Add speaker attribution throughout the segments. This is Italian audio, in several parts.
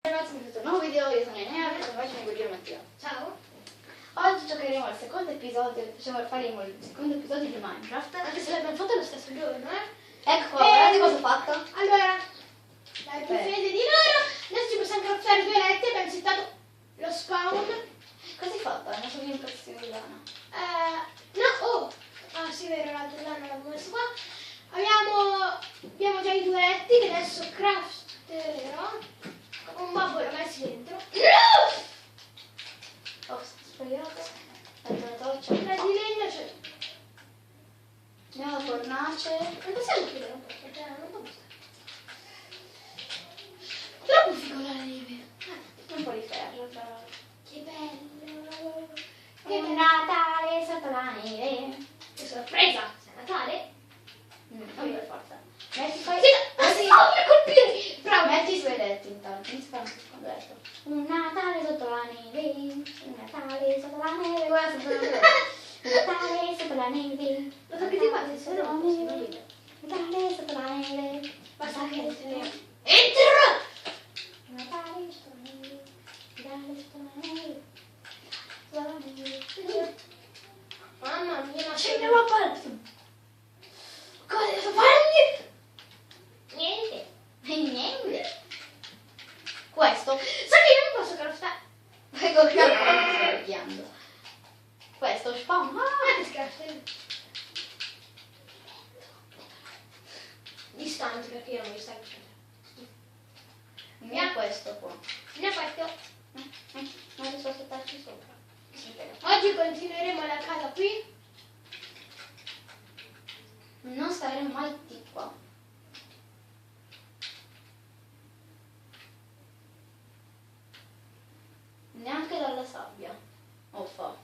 Speaker 1: Ragazzi, benvenuti in un nuovo video, io sono Enea e faccio un video Mattia.
Speaker 2: Ciao!
Speaker 1: Oggi giocheremo al secondo episodio, faremo il secondo episodio di Minecraft.
Speaker 2: Anche se l'abbiamo fatto lo stesso giorno,
Speaker 1: Ecco qua, guardate cosa ho fatto.
Speaker 2: Allora, dai più fede di loro. Adesso ci possiamo craftare due letti, abbiamo settato lo spawn.
Speaker 1: Cosa hai fatto? Non so un pezzo di lana.
Speaker 2: No, oh! Ah sì, vero, l'altro lana l'avevo messo qua. Abbiamo già i due letti che adesso crafterò. Un babbo l'ho messo dentro. No!
Speaker 1: Oh, sbagliato. Metto la torcia.
Speaker 2: La di legno c'è.
Speaker 1: Andiamo a fornace.
Speaker 2: Non possiamo chiudere un po', perché non può stare. Troppo figo la neve.
Speaker 1: Un po' di ferro, tra l'altro.
Speaker 2: Che bello.
Speaker 1: Un Natale sotto la neve.
Speaker 2: Che sorpresa! Se è Natale?
Speaker 1: Non per forza. Metti poi...
Speaker 2: Sì, per colpire! Bravo!
Speaker 1: Metti i suoi letti intanto, mi sta un secondo letto. Un Natale sotto la neve, un Natale sotto la neve, guarda sotto la neve. Un Natale sotto la neve.
Speaker 2: Lo so che ti guardi, se no non posso vedere.
Speaker 1: Un Natale sotto la neve.
Speaker 2: Basta che ne
Speaker 1: Un
Speaker 2: entra!
Speaker 1: Natale sotto la neve. Un Natale sotto la neve. Sotto la neve.
Speaker 2: Mamma mia, ma
Speaker 1: C'è una parte.
Speaker 2: cosa devo fargli? Niente.
Speaker 1: Niente. Questo.
Speaker 2: Sai che io non posso craftare.
Speaker 1: Ecco il carro mi sta vecchiando. Questo spawn.
Speaker 2: Che scherzo. Distante perché io non mi stai
Speaker 1: Mi ha questo qua.
Speaker 2: Ne ho fatto.
Speaker 1: Non riesco a settarci sopra. Si vede.
Speaker 2: Oggi continueremo la casa qui.
Speaker 1: Non staremo mai di qua. Neanche dalla sabbia. Oh fa.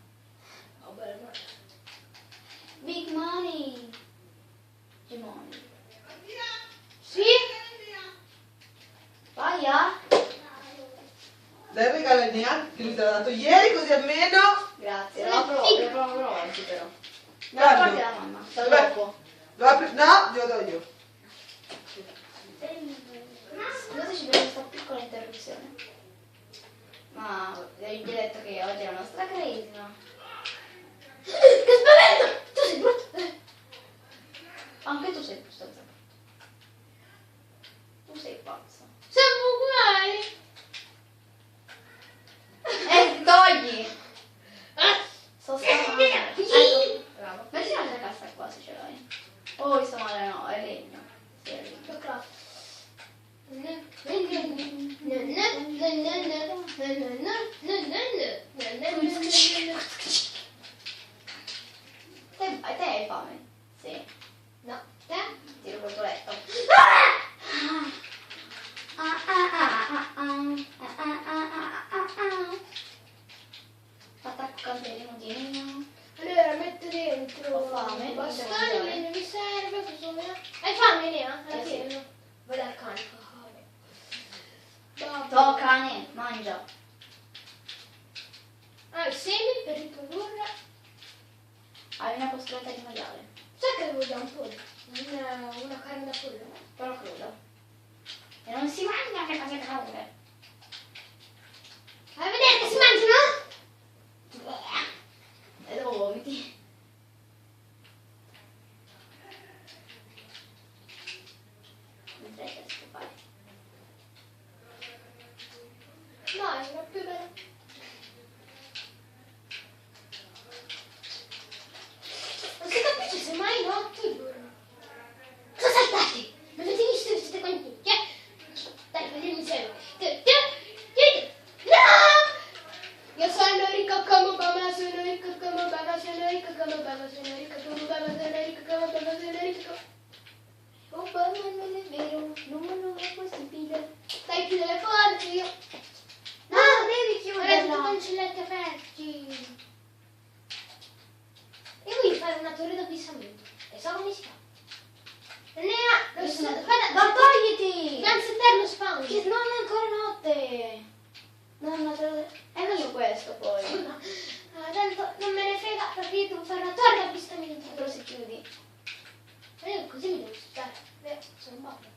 Speaker 2: Vabbè, no.
Speaker 1: Big money. Big money.
Speaker 2: Sì?
Speaker 1: Vai a.
Speaker 3: Dai regala Enea, che lui te l'ha dato ieri così almeno.
Speaker 1: Grazie.
Speaker 2: Sono
Speaker 1: Lo provo oggi però. Me la
Speaker 3: Quando?
Speaker 1: porti la mamma. Da
Speaker 3: Dov'è?
Speaker 1: dopo.
Speaker 3: Lo apri? No, glielo do io.
Speaker 1: Scusateci per questa piccola interruzione. Ma vi ho detto che oggi è la nostra cresima.
Speaker 2: Che spavento! Tu sei brutto.
Speaker 1: Anche tu sei abbastanza brutto. Tu sei pazzo.
Speaker 2: Siamo uguali.
Speaker 1: Togli!
Speaker 2: Ah.
Speaker 1: Sto male. Ecco, bravo. Metti un'altra cassa qua se ce l'hai. Oh, sto male, no, è legno. Sì, è legno.
Speaker 2: Lo craft.
Speaker 1: Te hai fame? Sì.
Speaker 2: No, te?
Speaker 1: Tiro col tuo letto. Attacco canterino di legno.
Speaker 2: Allora metto dentro.
Speaker 1: Ho fame, devo
Speaker 2: Bastone,
Speaker 1: mangiare.
Speaker 2: legno mi serve, cosa vuoi? Hai fame, Nea? Alla
Speaker 1: Sì,
Speaker 2: fine? Vai dal cane.
Speaker 1: No, cane, mangia.
Speaker 2: Ah, i semi per riprodurre.
Speaker 1: Hai una costoletta di maiale.
Speaker 2: Sai che avevo già un pollo? Una carne da pollo?
Speaker 1: Però cruda. E non si mangia le cose crude.
Speaker 2: Vai a vedere che si mangiano?
Speaker 1: E dopo vomiti. Mentre hai che fare.
Speaker 2: No, è una più bella. Non si capisce se mai no, ti giuro. Cosa saltate? Non avete visto che siete quanti? Dai, vediamo se. No! Io sono ricco come Obama, sono ricco come Obama, sono ricco come Obama, sono ricco come Obama, sono ricco come Obama, sono ricco come
Speaker 1: Obama non è vero, non è possibile.
Speaker 2: Dai, chiude le porte, io.
Speaker 1: No, devi
Speaker 2: Ora tutti i
Speaker 1: chiuderla.
Speaker 2: cancelletti aperti. Io voglio fare una torre d'avvisamento. E so come si fa. Non è lo
Speaker 1: Ma togliti!
Speaker 2: Dobbiamo settare lo spawn.
Speaker 1: Che non è ancora notte. No, è meglio questo poi.
Speaker 2: Ah, tanto non me ne frega perché io devo fare una torre d'avvistamento.
Speaker 1: Però se chiudi.
Speaker 2: Ma io così mi devo stare. Sono un babbo.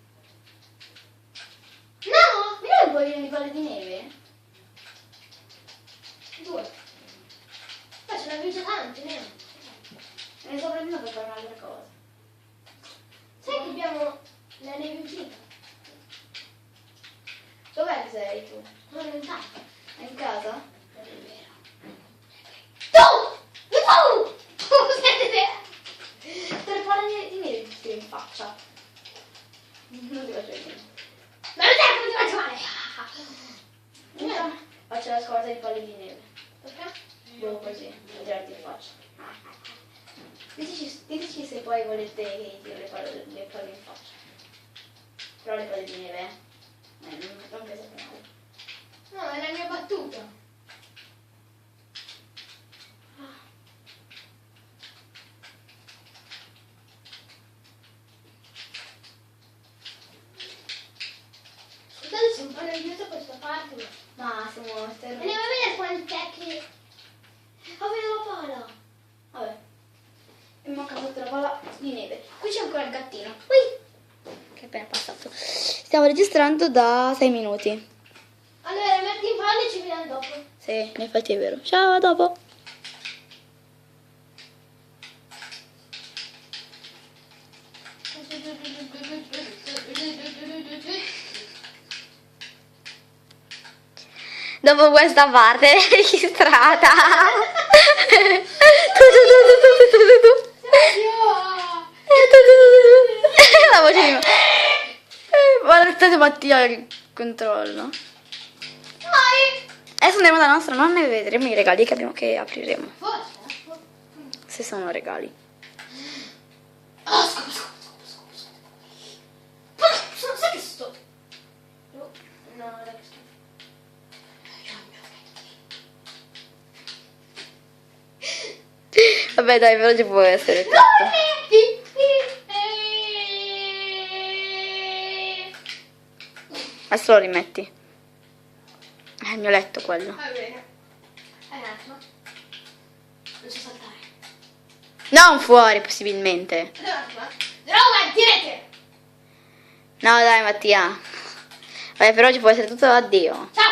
Speaker 2: No!
Speaker 1: Vediamo un po' di palle di neve?
Speaker 2: 2. Poi ce ne avevi già tante, ne?
Speaker 1: Ne sto prendendo per fare un'altra cosa.
Speaker 2: Sai che abbiamo la neve infinita?
Speaker 1: Dov'è che sei tu?
Speaker 2: Non è in casa.
Speaker 1: È in casa?
Speaker 2: Non è vero. Tu! Tu! Siete
Speaker 1: Te le palle di neve ti tiro in faccia. Non ti faccio vedere.
Speaker 2: Ma non serve, non ti faccio male!
Speaker 1: Faccio la scorta di palle di neve.
Speaker 2: Perché?
Speaker 1: Boh, così, per tirarti in faccia. Diteci se poi volete che tiro le palle in faccia. Però le palle di neve, non pensate male.
Speaker 2: No, è la mia battuta. Scusate se un po' nervosa questa parte,
Speaker 1: Ma siamo
Speaker 2: andiamo a vedere quant'è che...
Speaker 1: Oh, vedo la pala! Vabbè. Mi manca sotto la pala di neve. Qui c'è ancora il gattino. Ui! Che è appena passato. Stiamo registrando da 6 minuti.
Speaker 2: Allora, metti in palla e ci vediamo dopo.
Speaker 1: Sì, in effetti è vero. Ciao, a dopo. Dopo questa parte registrata. La voce di guardate Mattia il controllo. Adesso andiamo da nostra nonna e vedremo i regali che apriremo.
Speaker 2: Forse?
Speaker 1: Se sono regali.
Speaker 2: Oh, scusa. Ma sai che sto... No, dai che sto...
Speaker 1: Vabbè dai, però ci può essere tutto. Adesso lo rimetti. È il mio letto quello.
Speaker 2: Va bene. Un attimo. Non so saltare.
Speaker 1: Non fuori possibilmente.
Speaker 2: Un attimo. Roma, tirate!
Speaker 1: No dai Mattia. Vabbè, però ci può essere tutto addio.
Speaker 2: Ciao!